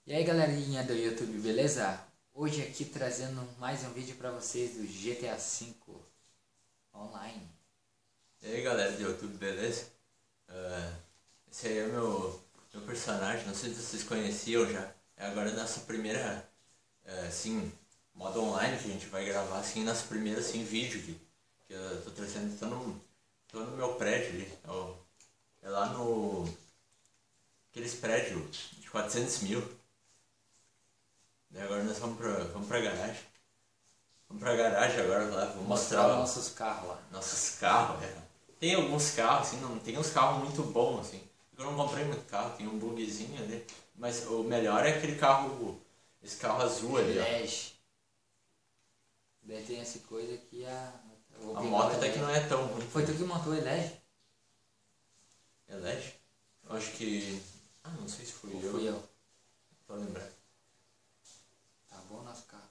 E aí galerinha do YouTube, beleza? Hoje aqui trazendo mais um vídeo pra vocês do GTA V Online. E aí galera do YouTube, beleza? Esse aí é o meu personagem, não sei se vocês conheciam já. É agora nossa primeira, assim, modo online que a gente vai gravar, assim, nosso primeiro, assim, vídeo que eu tô trazendo, tô no meu prédio ali, é lá no, aqueles prédios de 400 mil. Daí agora nós vamos pra garagem. Vamos pra garagem agora lá, vou mostrar os nossos carros lá. Nossos carros, Tem alguns carros, assim, não tem uns carros muito bons, assim. Eu não comprei muito carro, tem um bugzinho ali. Mas o melhor é aquele carro, esse carro azul ali, ó. Elege. Daí tem essa coisa aqui, A moto até que não é tão ruim. Foi tu que montou o Elege? Elege? Eu acho que... não sei se fui Ou eu. fui eu? Tô lembrando. Tá bom o nosso carro.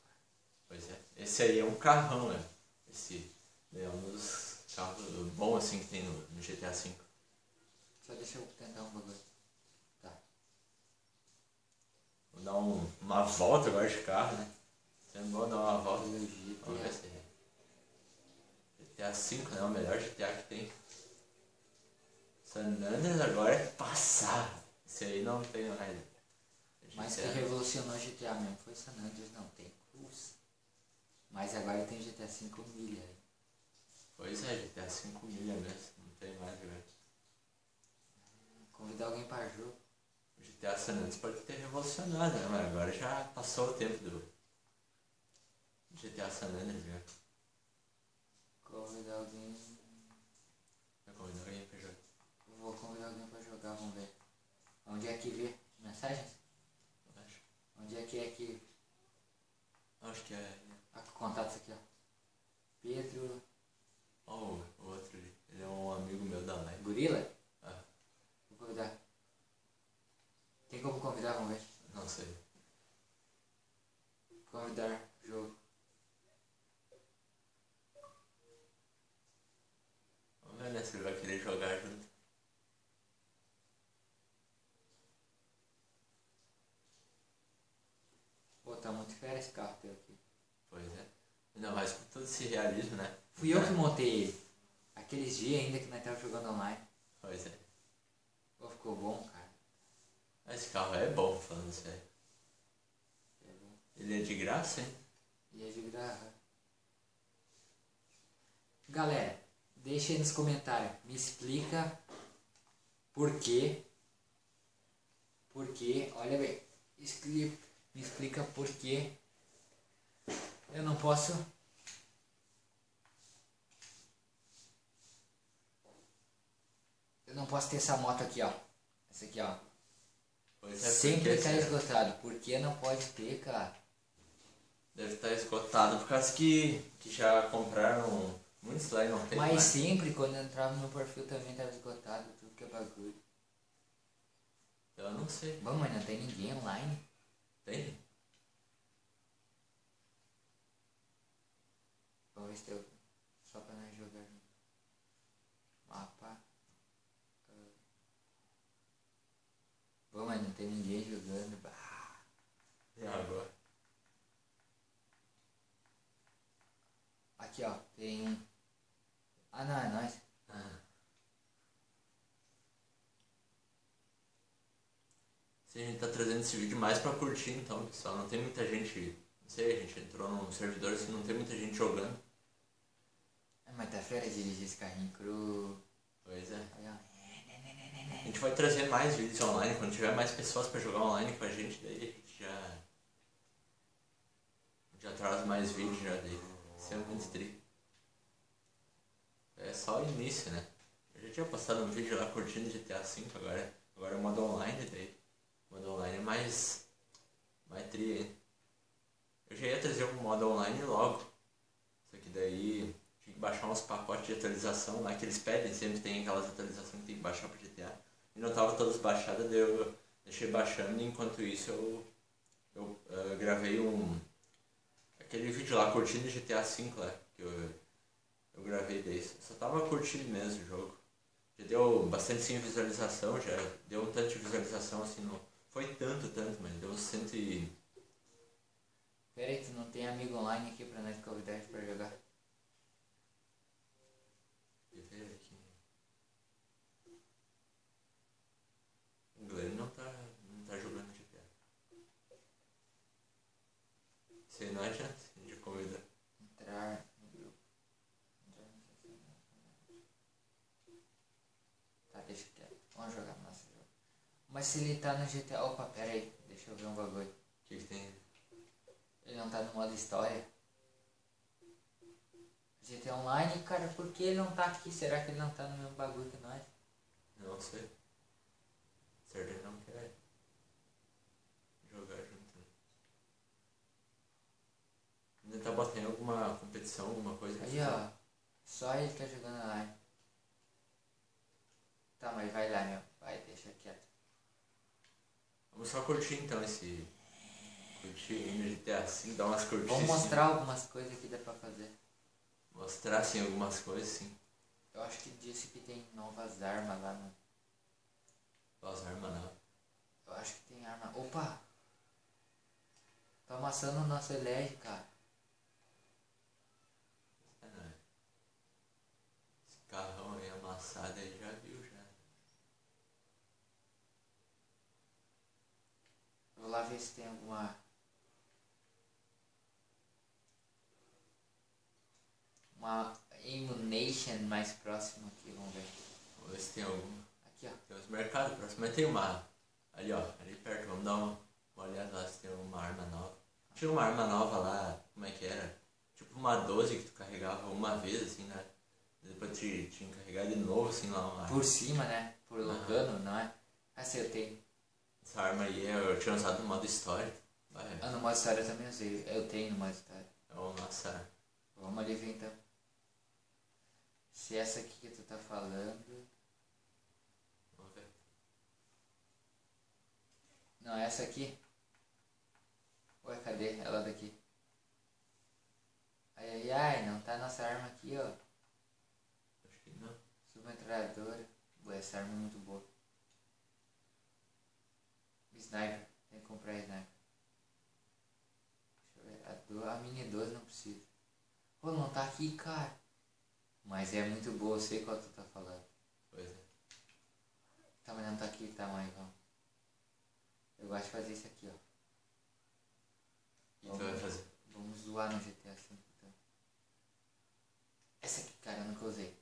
Pois é. Esse aí é um carrão, né? Esse é um dos carros bons, assim, que tem no GTA V. Só deixa eu tentar um bagulho. Tá. Vou dar uma volta agora de carro, né? Sempre bom dar uma volta. Vamos ver se é. GTA V, né? O melhor GTA que tem. San Andreas agora é passar. Esse aí não tem mais. Mas que revolucionou o GTA mesmo foi San Andreas, não tem Cruz. Mas agora tem GTA 5 milha. Pois é, GTA 5 milha mesmo, não tem mais, velho. Convidar alguém para jogo. O GTA San Andreas pode ter revolucionado, né? Mas agora já passou o tempo do GTA San Andreas, né? Convidar alguém. Vai convidar alguém pra jogar? Vou convidar alguém para jogar, vamos ver. Onde é que vê? Mensagens? Acho. Onde é que aqui? Acho que é. Contatos aqui, ó. Pedro. O outro ali. Ele é um amigo meu da live. Gorila? Ah. Vou convidar. Tem como convidar? Vamos ver. Não sei. Convidar jogo. Vamos ver, né, se ele vai querer jogar junto. Pô, tá muito fera esse carro teu aqui. Pois é. Ainda mais com todo esse realismo, né? Fui eu que montei ele. Aqueles dias ainda que nós tava jogando online. Pois é. Pô, ficou bom, cara. Esse carro é bom, falando sério. Ele é de graça, hein? E é de graça. Galera, deixa aí nos comentários. Me explica por quê. Olha bem. Me explica por que eu não posso. Eu não posso ter essa moto aqui, ó. Essa aqui, ó. Pois é, Sempre tá esgotado. Por que não pode ter, cara? Deve estar esgotado por causa que já compraram muitos lá e não tem Mas mais. sempre quando eu entrava no meu perfil também tava esgotado, tudo que é bagulho. Eu não sei. Bom, mas não tem ninguém online. Tem? Vamos ver se tem só pra nós jogar junto. Mapa. Bom, mas não tem ninguém jogando. Bah. E agora? Aqui, ó, tem um. Ah, não, é nóis. Sim, a gente tá trazendo esse vídeo mais pra curtir então, pessoal. Não tem muita gente. Não sei, a gente entrou num servidor assim, não tem muita gente jogando. Mas tá fera dirigir esse carrinho cru. Pois é. Olha, ó. A gente vai trazer mais vídeos online, quando tiver mais pessoas pra jogar online com a gente, daí a gente já traz mais vídeos já daí. Isso é muito tri. É só o início, né? Eu já tinha postado um vídeo lá curtindo GTA V, agora é modo online daí. Modo online é mais tri, hein? Eu já ia trazer um modo online logo. Só que daí tinha que baixar uns pacotes de atualização lá que eles pedem, sempre tem aquelas atualizações que tem que baixar pro GTA. E não tava todas baixadas, daí eu deixei baixando e enquanto isso eu gravei aquele vídeo lá curtindo GTA V lá, que eu gravei desse. Eu só tava curtindo mesmo o jogo. Já deu bastante sim visualização, já deu um tanto de visualização assim no foi tanto, mas deu 100 e... Pera aí, tu não tem amigo online aqui pra nós convidar pra jogar? Deixa eu ver aqui. O Glenn não tá jogando GTA. Isso aí não adianta de convidar. Entrar no grupo. Tá, deixa quieto. Vamos jogar no nosso jogo. Mas se ele tá no GTA... Opa, pera aí. Deixa eu ver um bagulho. O que tem? Ele não tá no modo história. GTA Online, cara, por que ele não tá aqui? Será que ele não tá no mesmo bagulho que nós? Não sei. Certo, ele não quer jogar junto. Ainda tá botando alguma competição, alguma coisa? Aí, ó. Só ele tá jogando online. Tá, mas vai lá, meu. Vai, deixa quieto. Vamos só curtir então esse... Curtir no GTA assim, dar umas curtidas. Vamos mostrar algumas coisas que dá pra fazer. Mostrar assim algumas coisas, sim. Eu acho que disse que tem novas armas lá no... As armas não. Eu acho que tem arma... Opa! Tá amassando o nosso elege, cara. Esse carrão aí amassado aí já viu já. Vou lá ver se tem alguma... Uma Ammunition mais próxima aqui, vamos ver. Vamos ver se tem alguma. Aqui, ó. Tem uns mercados próximos, mas tem uma. Ali ó, ali perto, vamos dar uma olhada lá se tem uma arma nova. Tinha uma arma nova lá, como é que era? Tipo uma 12 que tu carregava uma vez assim, né? Depois tinha que carregar de novo assim lá uma arma. Por cima, né? Por cano, não é? Assim, eu tenho. Essa arma aí eu tinha usado no modo história. Vai, Ah, no modo história eu também usei. Eu tenho no modo história. é o nossa. Vamos ali ver então. Se essa aqui que tu tá falando... Vamos ver. Não, essa aqui. Ué, cadê ela daqui? Ai, ai, ai, não tá nossa arma aqui, ó. Acho que não. Submetralhadora. Ué, essa arma é muito boa. Sniper. Tem que comprar sniper. Deixa eu ver. A mini 12 não precisa. Pô, não tá aqui, cara. Mas é muito boa, eu sei qual tu tá falando. Pois é. Tá, mas não tá aqui, tá, mãe, vamos. Eu gosto de fazer isso aqui, ó. O que tu vai fazer? Vamos zoar no GTA V, então. Essa aqui, cara, eu nunca usei.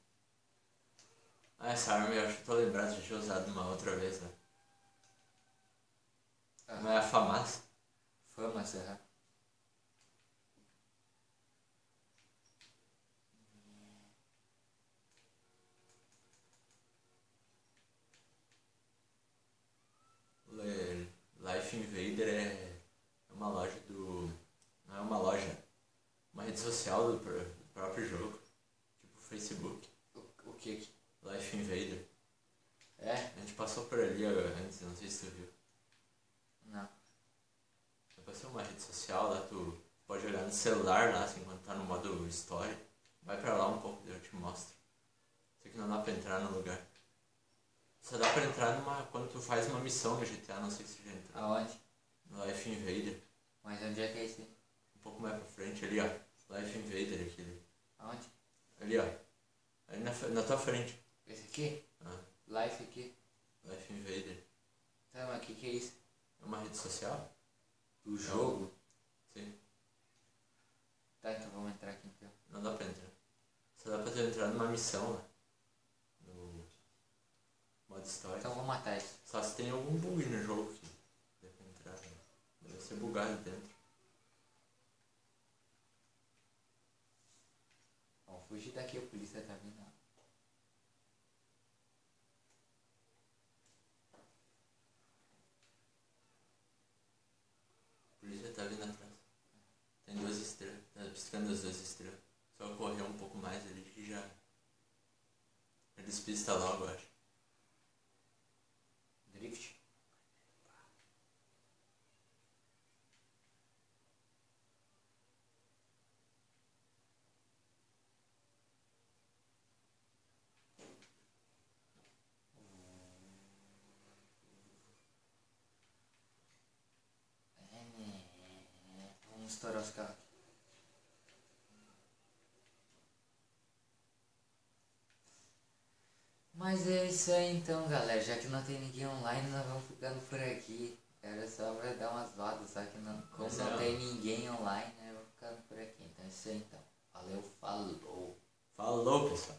Ah, essa arma eu acho que tô lembrado, já tinha usado uma outra vez, né? Não é a FAMAS? Famas, aham. Life Invader é uma loja do... Não é uma loja, uma rede social do próprio jogo. Tipo Facebook. O que aqui? Life Invader. É? A gente passou por ali antes, não sei se tu viu. Não. Vai ser uma rede social lá, tu pode olhar no celular lá, assim, quando tá no modo story. Vai pra lá um pouco, eu te mostro. Sei que não dá pra entrar no lugar. Só dá pra entrar quando tu faz uma missão no GTA, não sei se já entrou. Aonde? No Life Invader. Mas onde é que é esse? Um pouco mais pra frente, ali ó. Life Invader aquele. Aonde? Ali ó. Ali na tua frente. Esse aqui? Ah, Life aqui? Life Invader. Tá, mas o que é isso? É uma rede social? O jogo? Sim. Tá, então vamos entrar aqui então. Não dá pra entrar. Só dá pra tu entrar numa missão lá. No modo história. Então vamos matar isso. Só se tem algum bug no jogo que dá pra entrar. Né? Deve ser bugado dentro. Vamos fugir daqui, a polícia tá vindo. A polícia tá vindo atrás. Tem 2 estrelas. Tá piscando as 2 estrelas. Só correr um pouco mais ali que já despista logo, eu acho. Drift? estourar os carros. Mas é isso aí então, galera. Já que não tem ninguém online, nós vamos ficando por aqui. Era só pra dar umas zoadas, só que não, como não tem ninguém online, né, eu vou ficando por aqui. Então é isso aí então. Valeu, falou. Falou, pessoal.